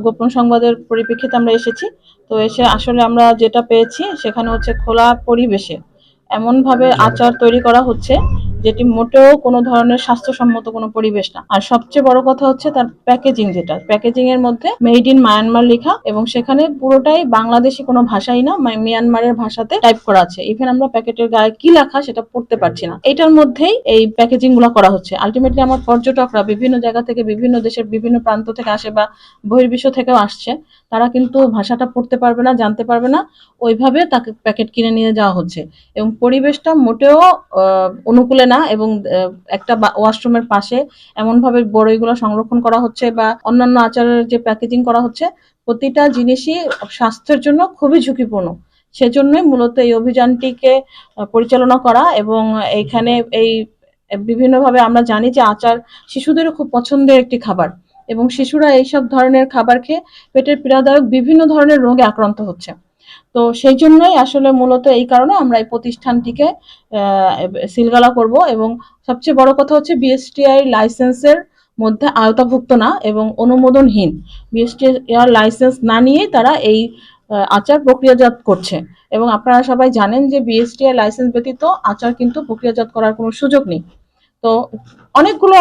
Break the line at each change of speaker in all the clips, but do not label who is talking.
গোপন সংবাদের পরিপ্রেক্ষিতে আমরা এসেছি। তো এসে আসলে আমরা যেটা পেয়েছি সেখানে হচ্ছে খোলা পরিবেশে এমনভাবে আচার তৈরি করা হচ্ছে যেটি মোটেও কোনো ধরনের স্বাস্থ্যসম্মত কোনো পরিবেশ না। আর সবচেয়ে বড় কথা হচ্ছে তার প্যাকেজিং, যেটা প্যাকেজিং এর মধ্যে মেড ইন মায়ানমার লেখা এবং সেখানে পুরোটাই বাংলাদেশি কোনো ভাষাই না, মিয়ানমারের ভাষাতে টাইপ করা আছে। ইভেন আমরা প্যাকেটের গায়ে কি লেখা সেটা পড়তে পারছি না। এটার মধ্যেই এই প্যাকেজিং গুলো করা হচ্ছে। আলটিমেটলি আমার পর্যটকরা বিভিন্ন জায়গা থেকে, বিভিন্ন দেশের বিভিন্ন প্রান্ত থেকে আসে বা বহির্বিশ্ব থেকেও আসছে, তারা কিন্তু ভাষাটা পড়তে পারবে না, জানতে পারবে না, ওইভাবে তাকে প্যাকেট কিনে নিয়ে যাওয়া হচ্ছে এবং পরিবেশটা মোটেও অনুকূলে না। এবং একটা ওয়াশরুমের পাশে এমনভাবে বড়ইগুলো সংরক্ষণ করা হচ্ছে বা অন্যান্য আচারের যে প্যাকেজিং করা হচ্ছে, প্রতিটা জিনিসই স্বাস্থ্যের জন্য খুবই ঝুঁকিপূর্ণ। সেজন্যই মূলত এই অভিযানটিকে পরিচালনা করা। এবং এইখানে এই বিভিন্নভাবে আমরা জানি যে আচার শিশুদেরও খুব পছন্দের একটি খাবার এবং শিশুরা এইসব ধরনের খাবার খেয়ে পেটের পীড়াদায়ক বিভিন্ন ধরনের রোগে আক্রান্ত হচ্ছে। তো সেই জন্যই আসলে মূলত এই কারণে আমরা এই প্রতিষ্ঠানটিকে সিলগালা করব। এবং সবচেয়ে বড় কথা হচ্ছে বিএসটিআই লাইসেন্সের মধ্যে আওতাভুক্ত না এবং অনুমোদনহীন। বিএসটিআই লাইসেন্স না নিয়েই তারা এই আচার প্রক্রিয়াজাত করছে। এবং আপনারা সবাই জানেন যে বিএসটিআই লাইসেন্স ব্যতীত আচার কিন্তু প্রক্রিয়াজাত করার কোনো সুযোগ নেই। তো অনেকগুলো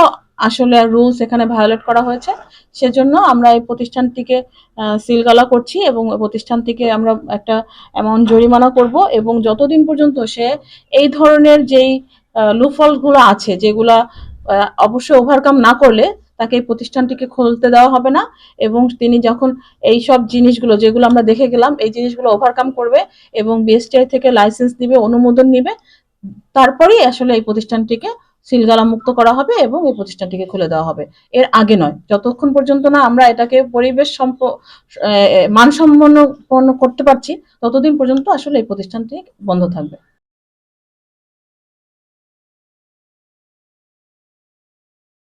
আসলে রুলস এখানে ভায়োলেট করা হয়েছে। সেজন্য আমরা এই প্রতিষ্ঠানটিকে সিলগালা করছি এবং প্রতিষ্ঠান থেকে আমরা একটা অ্যামাউন্ট জরিমানা করব এবং যতদিন পর্যন্ত সে এই ধরনের যেই লুফলগুলো আছে যেগুলা অবশ্যই ওভারকাম না করলে তাকে এই প্রতিষ্ঠানটিকে খুলতে দেওয়া হবে না। এবং তিনি যখন এই সব জিনিসগুলো যেগুলো আমরা দেখে গেলাম এই জিনিসগুলো ওভারকাম করবে এবং বিএসটিআই থেকে লাইসেন্স নিবে, অনুমোদন নিবে, তারপরেই আসলে এই প্রতিষ্ঠানটিকে সিলগালা মুক্ত করা হবে এবং এই প্রতিষ্ঠানটিকে খুলে দেওয়া হবে। এর আগে নয়। যতক্ষণ পর্যন্ত না আমরা এটাকে পরিবেশ মানসম্পন্ন করতে পারছি ততদিন পর্যন্ত আসলে এই প্রতিষ্ঠানটি বন্ধ থাকবে।